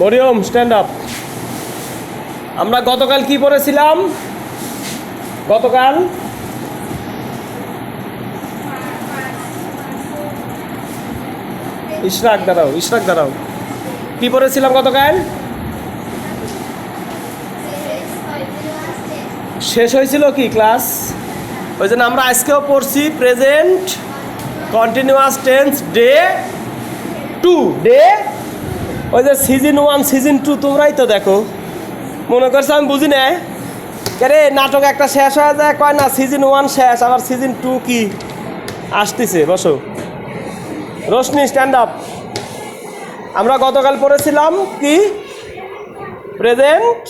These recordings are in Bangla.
Mariam stand up. আমরা গতকাল কি পড়েছিলাম? গতকাল ইশরাক দাঁড়াও কি পড়েছিলাম গতকাল? শেষ হয়েছিল কি ক্লাস? ওই জন্য আমরা আজকেও পড়ছি present continuous tense day 2 day. ওই যে সিজন 1 সিজন 2 তোমরাই তো দেখো, মনে করছো আমি বুঝি না। আরে নাটক একটা শেষ হয়ে যায়, কয় না সিজন 1 শেষ, আবার সিজন 2 কি আসতেছে। বসো, রোশনি স্ট্যান্ড আপ। আমরা গতকাল পড়েছিলাম কি? Present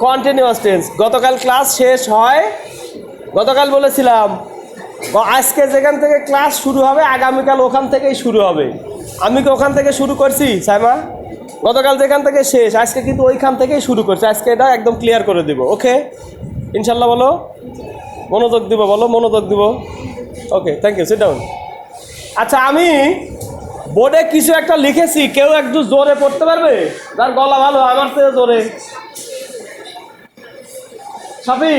continuous tense. গতকাল ক্লাস শেষ হয়, গতকাল বলেছিলাম আজকে যেখান থেকে ক্লাস শুরু হবে আগামীকাল ওখান থেকেই শুরু হবে। আমি কি ওখান থেকে শুরু করছি সাইমা? গতকাল যেখান থেকে শেষ আজকে কিন্তু ওইখান থেকেই শুরু করছি। আজকে এটা একদম ক্লিয়ার করে দিব, ওকে ইনশাল্লাহ? বলো মনোযোগ দিব, বলো মনোযোগ দিব। ওকে, থ্যাংক ইউ, সিট ডাউন। আচ্ছা, আমি বোর্ডে কিছু একটা লিখেছি, কেউ একটু জোরে পড়তে পারবে? যার গলা ভালো, আমার থেকে জোরে। সাফি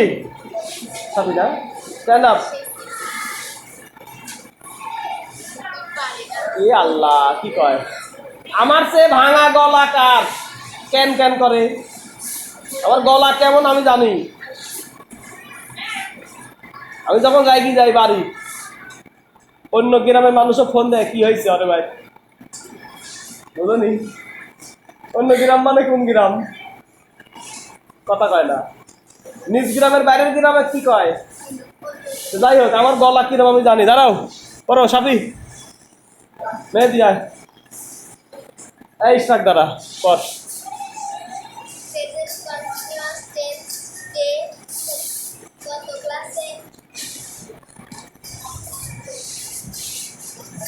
না স্ট্যান্ড আপ। এ আল্লাহ, কি কয়? আমার চেয়ে ভাঙা গলা কার? ক্যান ক্যান করে। আমার গলা কেমন আমি জানি। আমি যখন যাই বাড়ি, অন্য গ্রামের মানুষও ফোন দেয়, কি হয়েছে আরে ভাই, বুঝলি? অন্য গ্রাম মানে কোন গ্রাম? কথা কয় না। নিজ গ্রামের বাইরের গ্রামে কি কয়? যাই হোক, আমার গলা কিরম আমি জানি। দাঁড়াও, পড়ো সাফি, মেহেদি আয়, এই শাক দাঁড়া পর।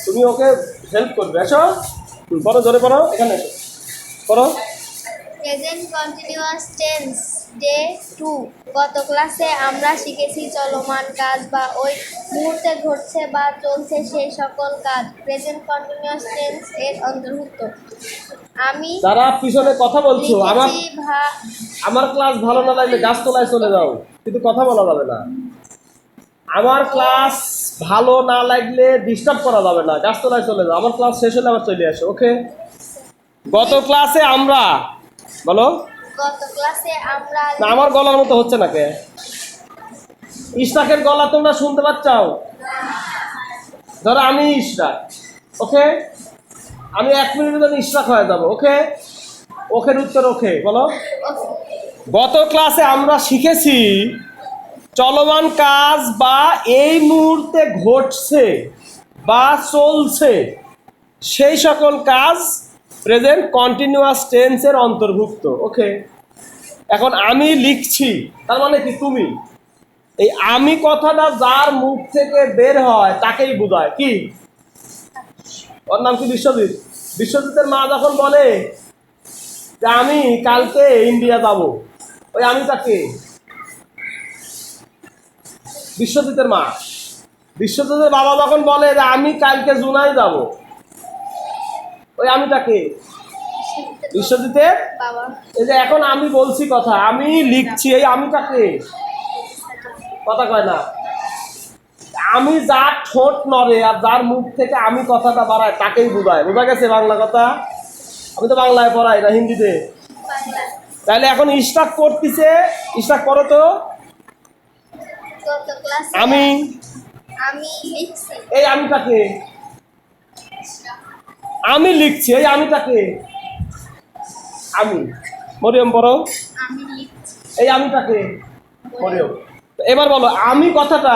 তুমি ওকে হেল্প করবে, এসো পড়ো, জোরে পড়ো, এখানে এসো পড়ো। Present continuous tense day 2। গত ক্লাসে আমরা শিখেছি চলমান কাজ বা ওই মুহূর্তে ঘটছে বা চলছে সেই সকল কাজ প্রেজেন্ট কন্টিনিউয়াস টেন্স এর অন্তর্ভুক্ত। আমি যারা পিছনে কথা বলছো, আমার ক্লাস ভালো না লাগলে গাছতলায় চলে যাও, কিন্তু কথা বলা যাবে না। আমার ক্লাস ভালো না লাগলে ডিস্টার্ব করা যাবে না, গাছতলায় চলে যাও। আমার ক্লাস শেষ হলে আবার চলে আসো, ওকে? গত ক্লাসে আমরা, বলো। গত ক্লাসে আমরা না, আমার গলার মতো হচ্ছে না কে? ইশরাকের গলা তোমরা শুনতে পাচ্ছাও? ধরো আমি ইশরাক, ওকে? আমি 1 মিনিটের জন্য ইশরাক হয়ে যাবো, ওকে? ওকের উত্তর ওকে, বলো। গত ক্লাসে আমরা শিখেছি চলমান কাজ বা এই মুহূর্তে ঘটছে বা চলছে সেই সকল কাজ প্রেজেন্ট কন্টিনিউয়াস টেন্সের অন্তর্ভুক্ত, ওকে? এখন আমি লিখছি, তার মানে কি? তুমি। এই আমি কথাটা যার মুখ থেকে বের হয় তাকেই বোঝায় কি? ওর নাম কি? বিশ্বজিৎ। বিশ্বজিতের মা যখন বলে যে আমি কালকে ইন্ডিয়া যাব, ওই আমি তাকে বিশ্বজিতের মা। বিশ্বজিতের বাবা যখন বলে যে আমি কালকে জুনাই যাব, ওই আমিটাকে বিশ্বজিতের বাবা। এই যে এখন আমি বলছি কথা, আমি লিখছি, এই আমিটাকে কথা কয় না। আমি যার ঠোঁট নড়ে আর যার মুখ থেকে আমি কথাটা বাড়ায় তাকেই বোঝায়। বোঝা গেছে বাংলা কথা? আমি তো বাংলায় পড়াই না, হিন্দিতে। তাহলে এখন ইশরাক পড়তেছে, ইশরাক পড়ো তো। গত ক্লাসে আমি লিখছি, এই আমিটাকে আমি লিখছি, এই আমিটাকে আমি। মরিয়ম পড়ো। আমি লিখছি, এই আমিটাকে মরিয়ম। এবার বলো, আমি কথাটা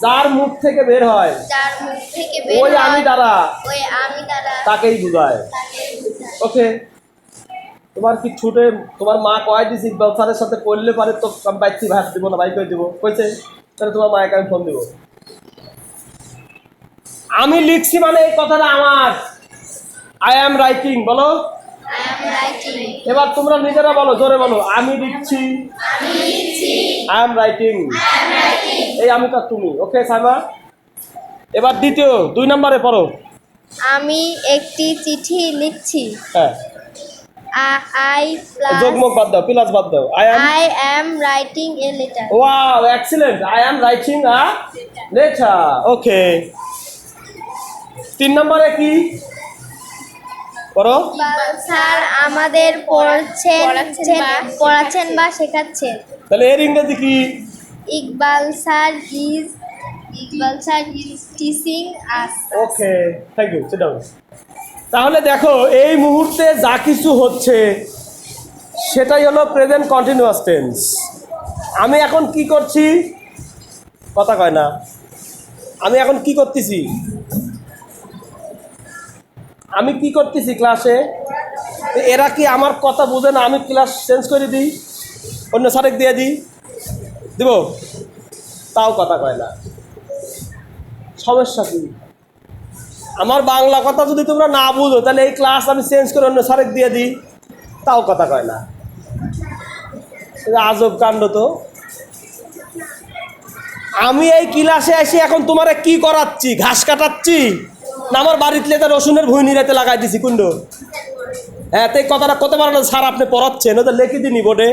যার মুখ থেকে বের হয় যার মুখ থেকে বের ওই হয় আমি দ্বারা ওই আমি দ্বারা তাকেই বোঝায়, ওকে? তোমার কি ছুটে তোমার মা কয় দিস ইকবাল স্যারের সাথে পড়লে পারে তো আমি বাইক ভাত দিব না, বাইক দিব কইছে, তাহলে তোমার মাকে আমি ফোন দিব। আমি লিখছি মানে এই কথাটা আমার। আই অ্যাম রাইটিং, বলো। I am writing, এবার তোমরা নিজেরা বলো, জোরে বলো, আমি লিখছি, আই অ্যাম রাইটিং। এই আমিটা তুমি, ওকে সাইমা? এবার দ্বিতীয় 2 নম্বরে পড়ো। আমি একটি চিঠি লিখছি। হ্যাঁ, আই যোগমুখ বাদ দাও, প্লাস বাদ দাও। I am writing a letter. Wow, excellent. I am writing a letter. Okay, 3 নম্বরে কি করো? স্যার আমাদের পড়াচ্ছেন বা শেখাচ্ছেন। তাহলে এর ইংরেজি কি? Iqbal sir is teaching us. Okay, thank you, sit down. তাহলে দেখো, এই মুহূর্তে যা কিছু হচ্ছে সেটাই হলো প্রেজেন্ট কন্টিনিউয়াস টেন্স। আমি এখন কি করছি? কথা কয় না। আমি এখন কি করতেছি? আমি কি করতেছি ক্লাসে? এরা কি আমার কথা বুঝে না? আমি ক্লাস চেঞ্জ করে দিই, অন্য স্যারেক দিয়ে দিই, দিব, তাও কথা কয় না। সমস্যা কি? আমার বাংলা কথা যদি তোমরা না বুঝো, তাহলে এই ক্লাস আমি চেঞ্জ করে অন্য স্যারেক দিয়ে দিই, তাও কথা কয় না। আজব কাণ্ড তো। আমি এই ক্লাসে এসে এখন তোমারে কি করাচ্ছি? ঘাস কাটাচ্ছি না আমার বাড়িতে লেতে রসুনের ভুঁই নিরাতে লাগাই দিছি কুণ্ড? হ্যাঁ, তো এই কথাটা কত পারো না স্যার আপনি পড়াচ্ছেন, ওদের লিখে দিনি বোর্ডে।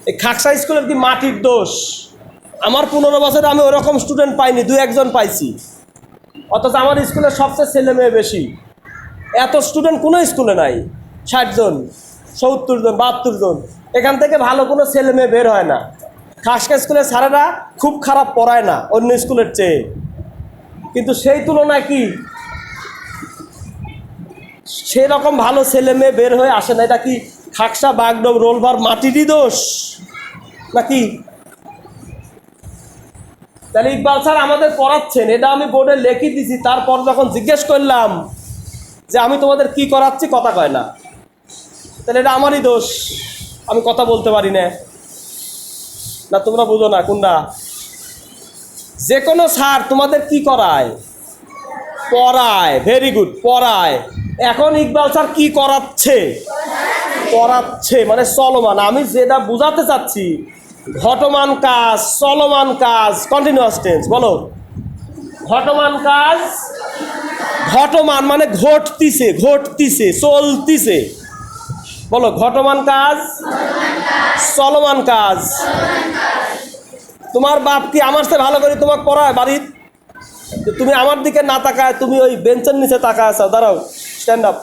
এই খাকসা স্কুলের কি মাটির দোষ? আমার 15 বছরে আমি ওরকম স্টুডেন্ট পাইনি, 2-1 পাইছি। অথচ আমার স্কুলে সবচেয়ে ছেলে মেয়ে বেশি। এত স্টুডেন্ট কোনো স্কুলে নাই। 60 জন, 70 জন, 72 জন। এখান থেকে ভালো কোনো ছেলে মেয়ে বের হয় না। খাসকা স্কুলের স্যারেরা খুব খারাপ পড়ায় না অন্য স্কুলের চেয়ে, কিন্তু সেই তুলনায় কি সেরকম ভালো ছেলে মেয়ে বের হয়ে আসে না। এটা কি খাকসা বাগডোব রোলবার মাটিরই দোষ নাকি? তাহলে ইকবাল স্যার আমাদের পড়াচ্ছেন, এটা আমি বোর্ডে লিখে দিছি। তারপর যখন জিজ্ঞেস করলাম যে আমি তোমাদের কি করাচ্ছি, কথা কয় না, তাহলে এটা আমারই দোষ, আমি কথা বলতে পারি না? না তোমরা বুঝো না কোনটা? যে কোনো স্যার তোমাদের কি করায়? পড়ায়। ভেরি গুড, পড়ায়। এখন ইকবাল স্যার কি করাচ্ছে? পড়াচ্ছে, মানে চলমান। আমি যেটা বুঝাতে চাচ্ছি, ঘটমান কাজ, চলমান কাজ, কন্টিনিউয়াস টেন্স। বলো, ঘটমান কাজ। ঘটমান মানে ঘটতিছে, ঘটতিছে, চলতিছে। বলো, ঘটমান কাজ, চলমান কাজ। তোমার বাপ কি আমার চেয়ে ভালো করে তোমাকে পড়ায় বাড়ির? তুমি আমার দিকে না তাকায় তুমি ওই বেঞ্চের নিচে তাকায় আছো। দাঁড়াও, স্ট্যান্ড আপ।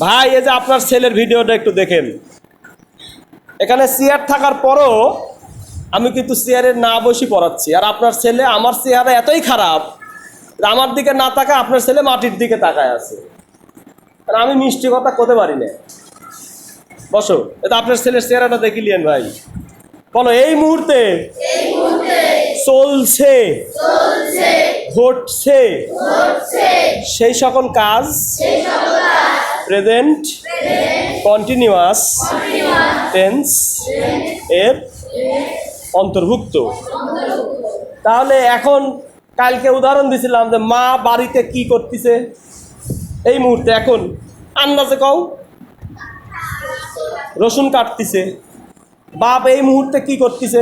ভাই, এই যে আপনার ছেলের ভিডিওটা একটু দেখেন। এখানে চেয়ার থাকার পরও আমি কিন্তু চেয়ারে না বসে পড়াচ্ছি। আর আপনার ছেলে, আমার চেহারা এতই খারাপ, আমার দিকে না তাকায় আপনার ছেলে মাটির দিকে তাকায় আছে। আর আমি মিষ্টি কথা করতে পারি না। বসো, এটা আপনার ছেলের চেহারাটা দেখিলেন ভাই। বলো, এই মুহূর্তে চলছে, ঘটছে সেই সকল কাজ প্রেজেন্ট কন্টিনিউয়াস টেন্স এর অন্তর্ভুক্ত। তাহলে এখন কালকে উদাহরণ দিছিলাম যে মা বাড়িতে কি করতেছে এই মুহূর্তে, এখন আন্দাজে কও। রসুন কাটতেছে। বাপ এই মুহূর্তে কি করতেছে?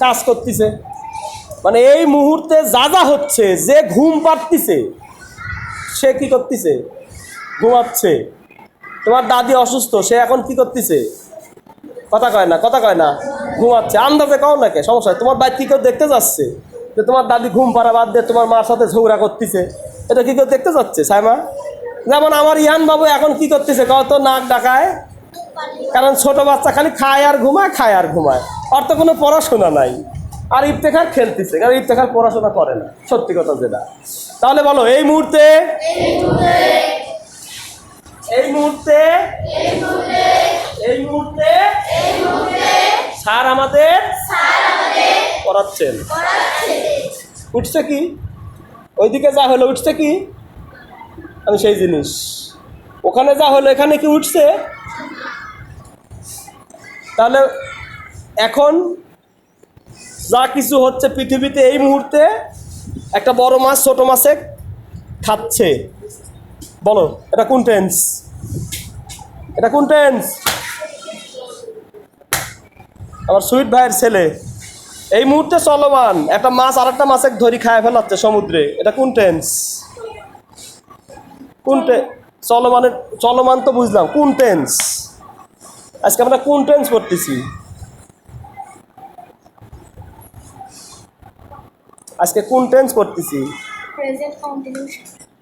কাজ করতেছে। মানে এই মুহূর্তে যা যা হচ্ছে, যে ঘুম পাড়তিছে সে কি করতেছে? ঘুমাচ্ছে। তোমার দাদি অসুস্থ, সে এখন কি করতেছে? কথা কয় না, কথা কয় না, ঘুমাচ্ছে। আন্দাজে কও না কে, সমস্যা। তোমার বাড়ি কি কেউ দেখতে যাচ্ছে যে তোমার দাদি ঘুম পাড়া বাদ দিয়ে তোমার মার সাথে ঝগড়া করতেছে? এটা কি কেউ দেখতে যাচ্ছে সাইমা? যেমন আমার ইয়ান বাবু এখন কি করতেছে কত? নাক ডাকায়। কারণ ছোট বাচ্চা খালি খায় আর ঘুমায়, খায় আর ঘুমায়, ওর তো কোনো পড়াশোনা নাই। আর ইফতেখার খেলতেছে, কারণ ইফতেখার পড়াশোনা করে না, সত্যি কথা যেটা। তাহলে বলো, এই মুহূর্তে স্যার আমাদের পড়াচ্ছেন। উঠছে কি? ওইদিকে যা হলো উঠছে কি? আমি সেই জিনিস। ওখানে যা হলো এখানে কি উঠছে? তাহলে এখন যা কিছু হচ্ছে পৃথিবীতে, এই মুহূর্তে একটা বড় মাছ ছোট মাছে খাচ্ছে। বলো, এটা কোন টেন্স? এটা কোন টেন্স? আমার সুইট ভাইয়ের ছেলে এই মুহূর্তে চলমান, একটা মাছ আর একটা মাছে ধরি খায় ফেলাচ্ছে সমুদ্রে। এটা কোন টেন্স? কোন চলমানের চলমান তো বুঝলাম, কোন টেন্স? আজকে আমরা কোন টেন্স পড়তেছি? আজকে কোন টেন্স পড়তেছি?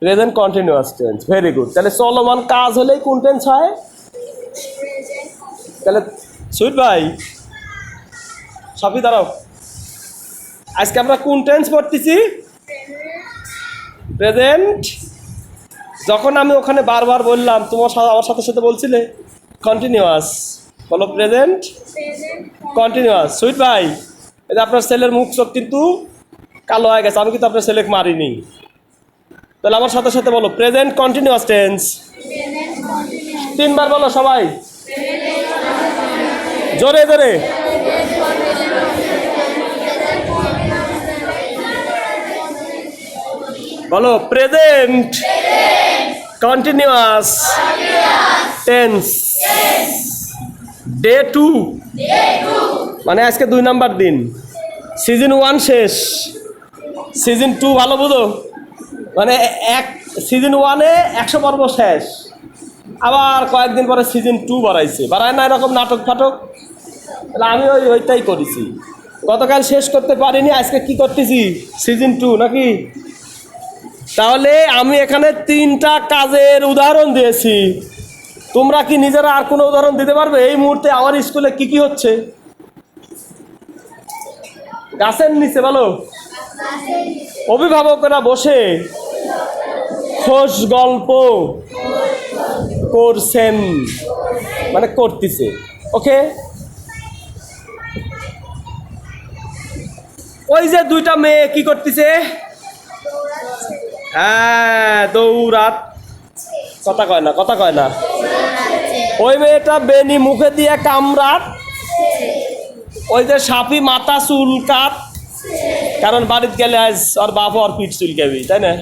Present continuous tense. Very good. তাহলে চলমান কাজ হলেই কোন টেন্স হয়? তাহলে সুইট ভাই সবই দাঁড়াও, আজকে আমরা কোন টেন্স পড়তেছি? প্রেজেন্ট। যখন আমি ওখানে বারবার বললাম তোমার সাথে আমার সাথে সাথে বলছিলে কন্টিনিউয়াস, বলো প্রেজেন্ট কন্টিনিউয়াস। সুইট ভাই এই যে আপনার ছেলের মুখ চোখ কিন্তু কালো হয়ে গেছে, আমি কিন্তু আপনার ছেলেকে মারিনি। তাহলে আমার সাথে সাথে বলো প্রেজেন্ট কন্টিনিউয়াস টেন্স। 3 বার বলো সবাই, জোরে জোরে। বলো প্রেজেন্ট কন্টিনিউয়াস টেন্স। ডে 2 মানে আজকে 2 নাম্বার দিন। সিজন 1 শেষ, সিজন 2 ভালো বুঝো, মানে সিজন 1-এ 100 পর্ব শেষ, আবার কয়েকদিন পরে সিজন 2 বাড়ায় না এরকম নাটক ফাটক। তাহলে আমি ওইটাই করেছি, গতকাল শেষ করতে পারিনি, আজকে কি করতেছি? সিজন 2 নাকি? তাহলে আমি এখানে 3টা কাজের উদাহরণ দিয়েছি। তোমরা কি নিজেরা আর কোনো উদাহরণ দিতে পারবে এই মুহূর্তে আমার স্কুলে কি কি হচ্ছে? গাছের নিচে বলো অভিভাবকরা বসে খোশ গল্প করছেন, মানে করতেছে। ওকে, ওই যে 2টা মেয়ে কি করতেছে? হ্যাঁ দৌড়াত, কথা কয় না, কথা কয় না। ওই মেয়েটা বেনি মুখে দিয়ে কামড়াত, ওই যে সাপি মাথা চুলকাত, কারণ বাড়িতে গেলে আজ আর বাপ আর পিঠ চুলকাবি, তাই না?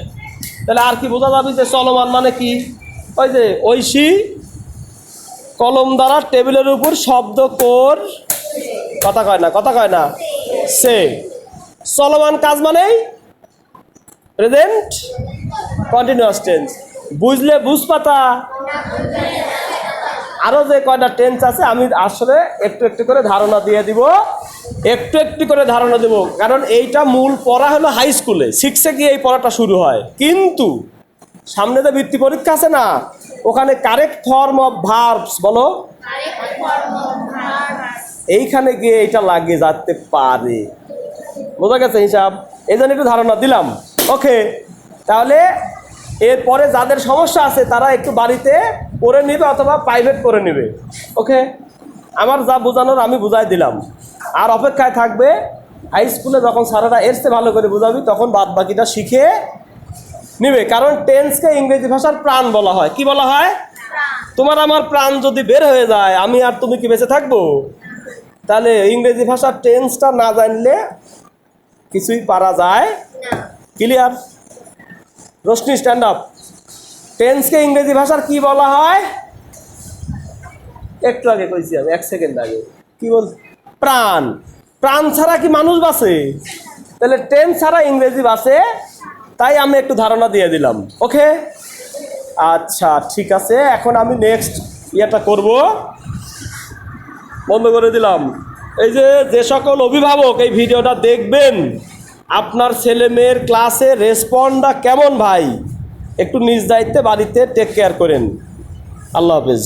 তাহলে আর কি বোঝা যাবে যে চলমান মানে কি? ওই যে ঐশী কলম দ্বারা টেবিলের উপর শব্দ কর, কথা কয় না, কথা কয় না, সে চলমান কাজ মানেই প্রেজেন্ট কন্টিনিউয়াস টেন্স। বুঝলে বুঝ পাতা। আরও যে কয়টা টেন্স আছে আমি আসলে একটু একটু করে ধারণা দিয়ে দিব, একটু একটু করে ধারণা দেব, কারণ এইটা মূল পড়া হলো হাই স্কুলে, 6-এ গিয়ে এই পড়াটা শুরু হয়। কিন্তু সামনে যে বৃত্তি পরীক্ষা আছে না, ওখানে কারেক্ট ফর্ম অফ ভার্বস বলো, এইখানে গিয়ে এটা লাগে যেতে পারে। বোঝা গেছে হিসাব? এই জন্য একটু ধারণা দিলাম। ওকে, তাহলে এরপরে যাদের সমস্যা আছে তারা একটু বাড়িতে করে নেবে অথবা প্রাইভেট করে নেবে। ওকে, আমার যা বোঝানোর আমি বুঝাই দিলাম, আর অপেক্ষায় থাকবে হাই স্কুলে যখন স্যারেরা এসে ভালো করে বোঝাবি তখন বাদ বাকিটা শিখে নেবে। কারণ টেন্সকে ইংরেজি ভাষার প্রাণ বলা হয়। কি বলা হয়? তোমার আমার প্রাণ যদি বের হয়ে যায়, আমি আর তুমি কি বেঁচে থাকবো? তাহলে ইংরেজি ভাষার টেন্সটা না জানলে কিছুই পারা যায়। ক্লিয়ার? Roshni stand up. টেন্সকে ইংরেজি ভাষার কি বলা হয়? একটু আগে কইছি আমি, 1 সেকেন্ড আগে। কি বল? প্রাণ। প্রাণ ছাড়া কি মানুষ বাঁচে? তাহলে টেন্স ছাড়া ইংরেজি বাঁচে, তাই আমি একটু ধারণা দিয়ে দিলাম। ওকে, আচ্ছা ঠিক আছে। এখন আমি নেক্সট ইয়েটা করব, বন্ধ করে দিলাম। এই যে সকল অভিভাবক এই ভিডিওটা দেখবেন, আপনার ছেলে মেয়ের ক্লাসে রেসপন্ডটা কেমন ভাই একটু নিজ দায়িত্বে বাড়িতে টেক কেয়ার করেন। আল্লাহ হাফেজ।